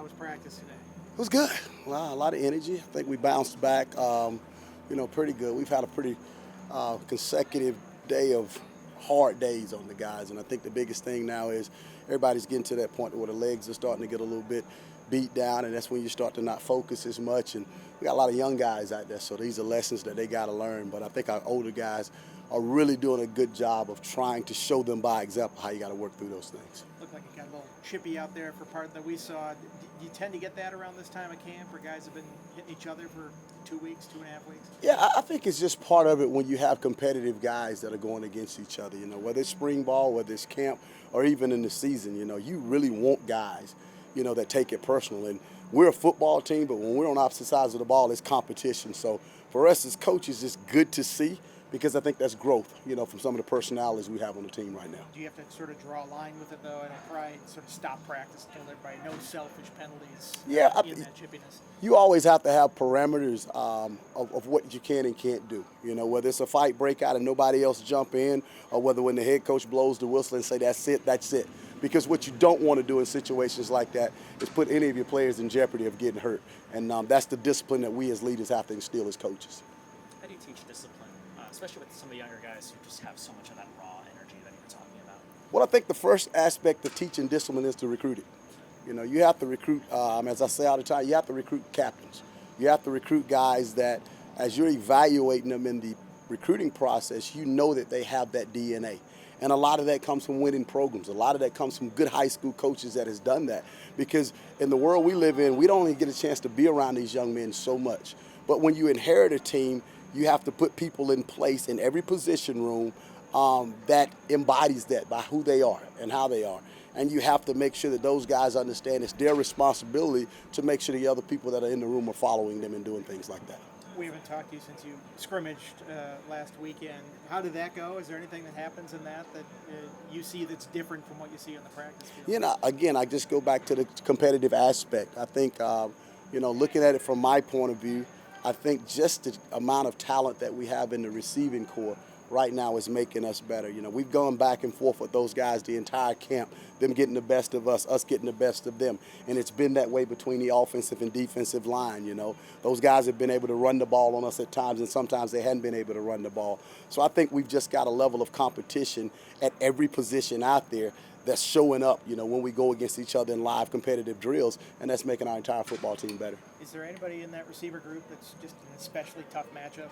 How was practice today? It was good. Wow, a lot of energy. I think we bounced back, pretty good. We've had a pretty consecutive day of hard days on the guys, and I think the biggest thing now is everybody's getting to that point where the legs are starting to get a little bit beat down, and that's when you start to not focus as much. And we got a lot of young guys out there, so these are lessons that they got to learn. But I think our older guys are really doing a good job of trying to show them by example how you got to work through those things. Looked like it got a little chippy out there for part that we saw. Do you tend to get that around this time of camp, where guys have been hitting each other for 2 weeks, 2.5 weeks? Yeah, I think it's just part of it when you have competitive guys that are going against each other. Whether it's spring ball, whether it's camp, or even in the season, you really want guys, that take it personal. And we're a football team, but when we're on opposite sides of the ball, it's competition. So for us as coaches, it's good to see, because I think that's growth, from some of the personalities we have on the team right now. Do you have to sort of draw a line with it, though, and try and sort of stop practice, tell everybody no selfish penalties in that chippiness? You always have to have parameters of what you can and can't do. Whether it's a fight break out and nobody else jump in, or whether when the head coach blows the whistle and say, that's it. Because what you don't want to do in situations like that is put any of your players in jeopardy of getting hurt. And that's the discipline that we as leaders have to instill as coaches. How do you teach discipline, especially with some of the younger guys who just have so much of that raw energy that you were talking about? Well, I think the first aspect of teaching discipline is to recruit it. You have to recruit, as I say all the time, you have to recruit captains. You have to recruit guys that, as you're evaluating them in the recruiting process, you know that they have that DNA. And a lot of that comes from winning programs. A lot of that comes from good high school coaches that has done that. Because in the world we live in, we don't even get a chance to be around these young men so much. But when you inherit a team, you have to put people in place in every position room that embodies that by who they are and how they are. And you have to make sure that those guys understand it's their responsibility to make sure the other people that are in the room are following them and doing things like that. We haven't talked to you since you scrimmaged last weekend. How did that go? Is there anything that happens in that you see that's different from what you see on the practice field? Again, I just go back to the competitive aspect. I think, looking at it from my point of view, I think just the amount of talent that we have in the receiving corps right now is making us better. We've gone back and forth with those guys the entire camp, them getting the best of us getting the best of them. And it's been that way between the offensive and defensive line, Those guys have been able to run the ball on us at times, and sometimes they hadn't been able to run the ball. So I think we've just got a level of competition at every position out there that's showing up, when we go against each other in live competitive drills, and that's making our entire football team better. Is there anybody in that receiver group that's just an especially tough matchup?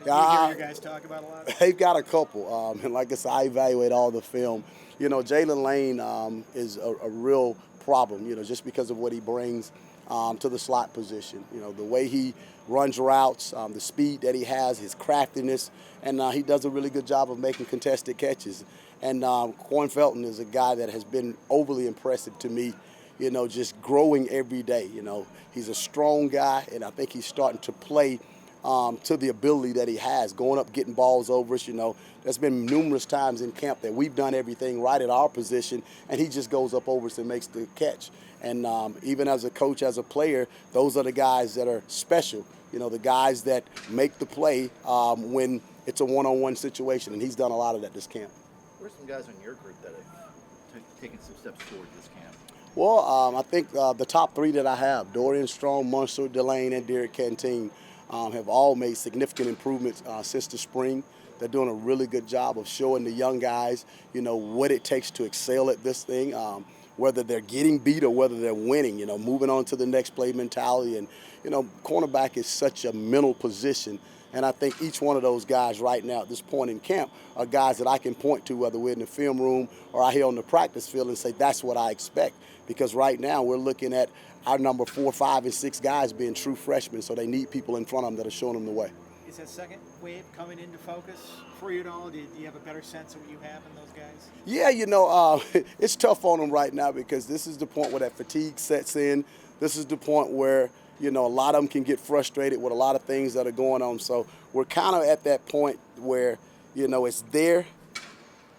You hear your guys talk about a lot? They've got a couple, and like I said, I evaluate all the film. Jalen Lane is a real problem, just because of what he brings to the slot position. The way he runs routes, the speed that he has, his craftiness, and he does a really good job of making contested catches. And Corn Felton is a guy that has been overly impressive to me, just growing every day. He's a strong guy, and I think he's starting to play to the ability that he has, going up, getting balls over us. There's been numerous times in camp that we've done everything right at our position, and he just goes up over us and makes the catch. And even as a coach, as a player, those are the guys that are special, the guys that make the play when it's a one-on-one situation, and he's done a lot of that this camp. Who are some guys in your group that have taken some steps forward this camp? Well, I think the top three that I have, Dorian Strong, Munster, Delane, and Derek Canteen, have all made significant improvements since the spring. They're doing a really good job of showing the young guys, what it takes to excel at this thing, whether they're getting beat or whether they're winning, moving on to the next play mentality. And, cornerback is such a mental position. And I think each one of those guys right now at this point in camp are guys that I can point to, whether we're in the film room or out here on the practice field, and say that's what I expect. Because right now we're looking at our number 4, 5, and 6 guys being true freshmen, so they need people in front of them that are showing them the way. Is that second wave coming into focus for you at all? Do you have a better sense of what you have in those guys? Yeah, it's tough on them right now because this is the point where that fatigue sets in. This is the point where a lot of them can get frustrated with a lot of things that are going on. So we're kind of at that point where, it's there.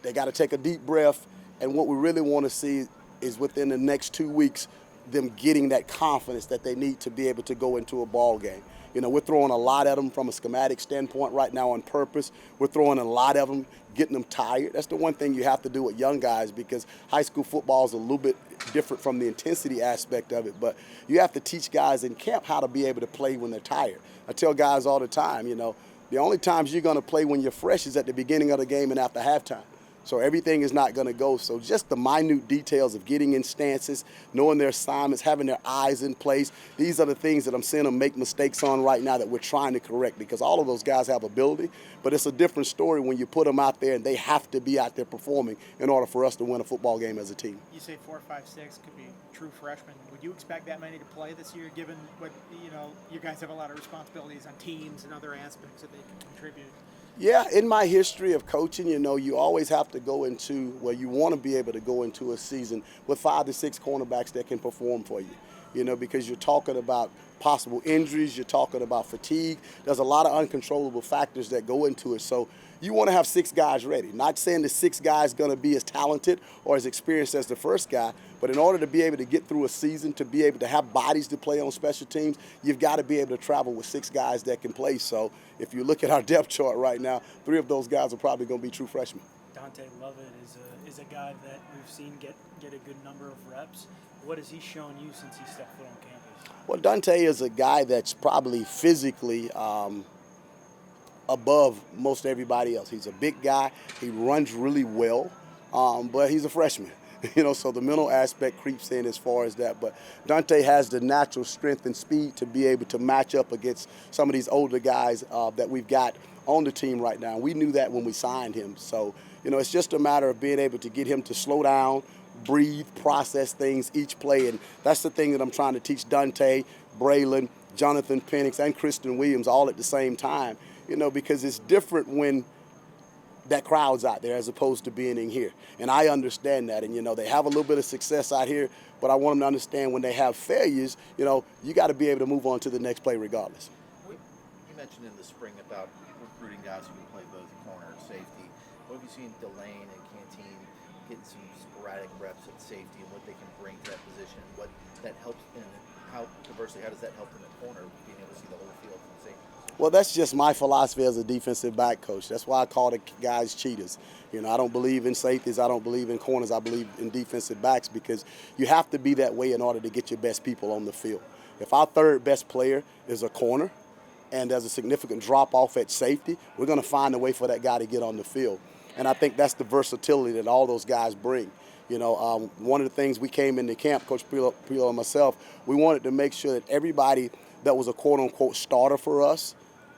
They got to take a deep breath. And what we really want to see is within the next 2 weeks, them getting that confidence that they need to be able to go into a ball game. You know, we're throwing a lot at them from a schematic standpoint right now on purpose. We're throwing a lot of them, getting them tired. That's the one thing you have to do with young guys, because high school football is a little bit different from the intensity aspect of it. But you have to teach guys in camp how to be able to play when they're tired. I tell guys all the time, you know, the only times you're going to play when you're fresh is at the beginning of the game and after halftime. So everything is not going to go. So just the minute details of getting in stances, knowing their assignments, having their eyes in place, these are the things that I'm seeing them make mistakes on right now that we're trying to correct, because all of those guys have ability, but it's a different story when you put them out there and they have to be out there performing in order for us to win a football game as a team. You say 4, 5, 6 could be true freshmen. Would you expect that many to play this year, given what, you know, you guys have a lot of responsibilities on teams and other aspects that they can contribute? Yeah, in my history of coaching, you know, you always have to go into, well, you want to be able to go into a season with 5 to 6 cornerbacks that can perform for you, you know, because you're talking about possible injuries, you're talking about fatigue. There's a lot of uncontrollable factors that go into it. So you want to have 6 guys ready. Not saying the 6 guys going to be as talented or as experienced as the first guy, but in order to be able to get through a season, to be able to have bodies to play on special teams, you've got to be able to travel with 6 guys that can play. So if you look at our depth chart right now, 3 of those guys are probably going to be true freshmen. Dante Lovett is a guy that we've seen get a good number of reps. What has he shown you since he stepped foot on campus? Well, Dante is a guy that's probably physically above most everybody else. He's a big guy. He runs really well, but he's a freshman. You know, so the mental aspect creeps in as far as that. But Dante has the natural strength and speed to be able to match up against some of these older guys that we've got on the team right now. We knew that when we signed him. So, you know, it's just a matter of being able to get him to slow down, breathe, process things each play. And that's the thing that I'm trying to teach Dante, Braylon, Jonathan Penix, and Christian Williams all at the same time, you know, because it's different when that crowd's out there as opposed to being in here. And I understand that. And, you know, they have a little bit of success out here, but I want them to understand when they have failures, you know, you got to be able to move on to the next play regardless. You mentioned in the spring about recruiting guys who can play both corner and safety. What have you seen Delane and Canteen getting some sporadic reps at safety and what they can bring to that position, what that helps in, how conversely, how does that help them at corner, being able to see the whole field from safety? Well, that's just my philosophy as a defensive back coach. That's why I call the guys cheaters. You know, I don't believe in safeties. I don't believe in corners. I believe in defensive backs, because you have to be that way in order to get your best people on the field. If our third best player is a corner and there's a significant drop-off at safety, we're going to find a way for that guy to get on the field. And I think that's the versatility that all those guys bring. You know, one of the things we came into camp, Coach Pilo and myself, we wanted to make sure that everybody that was a quote-unquote starter for us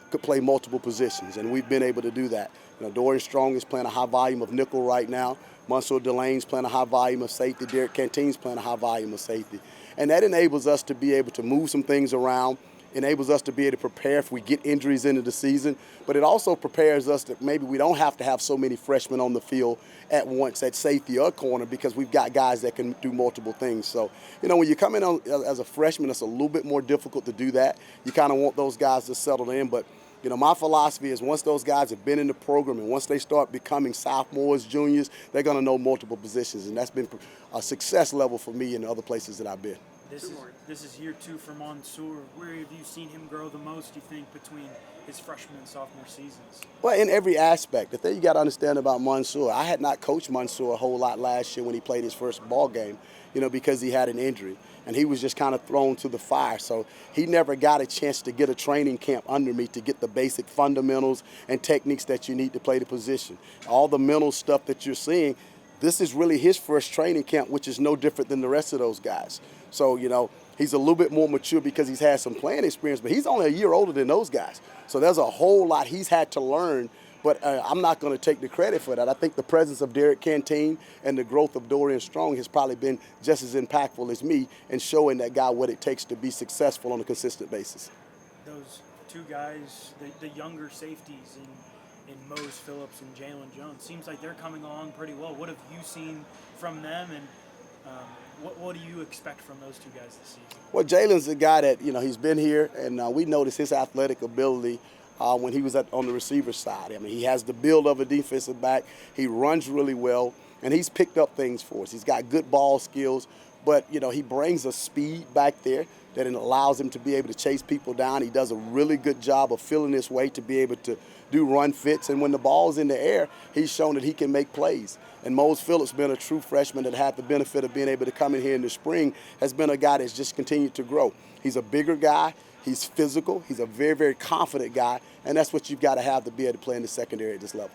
could play multiple positions, and we've been able to do that. You know, Dorian Strong is playing a high volume of nickel right now. Mansour Delane's playing a high volume of safety. Derek Canteen's playing a high volume of safety. And that enables us to be able to move some things around, enables us to be able to prepare if we get injuries into the season, but it also prepares us that maybe we don't have to have so many freshmen on the field at once at safety or corner, because we've got guys that can do multiple things. So, you know, when you come in as a freshman, it's a little bit more difficult to do that. You kind of want those guys to settle in, but you know, my philosophy is once those guys have been in the program and once they start becoming sophomores, juniors, they're going to know multiple positions, and that's been a success level for me in the other places that I've been. This is year 2 for Mansour. Where have you seen him grow the most, do you think, between his freshman and sophomore seasons? Well, in every aspect. The thing you got to understand about Mansour, I had not coached Mansour a whole lot last year when he played his first ball game, you know, because he had an injury. And he was just kind of thrown to the fire. So he never got a chance to get a training camp under me to get the basic fundamentals and techniques that you need to play the position. All the mental stuff that you're seeing, this is really his first training camp, which is no different than the rest of those guys. So, you know, he's a little bit more mature because he's had some playing experience, but he's only a year older than those guys. So there's a whole lot he's had to learn, but I'm not going to take the credit for that. I think the presence of Derek Canteen and the growth of Dorian Strong has probably been just as impactful as me in showing that guy what it takes to be successful on a consistent basis. Those 2 guys, the younger safeties in Mose Phillips and Jalen Jones, seems like they're coming along pretty well. What have you seen from them, and what do you expect from those 2 guys this season? Well, Jalen's a guy that, you know, he's been here, and we noticed his athletic ability when he was on the receiver side. I mean, he has the build of a defensive back. He runs really well, and he's picked up things for us. He's got good ball skills, But, you know, he brings a speed back there that it allows him to be able to chase people down. He does a really good job of feeling his way to be able to do run fits. And when the ball's in the air, he's shown that he can make plays. And Mose Phillips, being a true freshman that had the benefit of being able to come in here in the spring, has been a guy that's just continued to grow. He's a bigger guy. He's physical. He's a very, very confident guy. And that's what you've got to have to be able to play in the secondary at this level.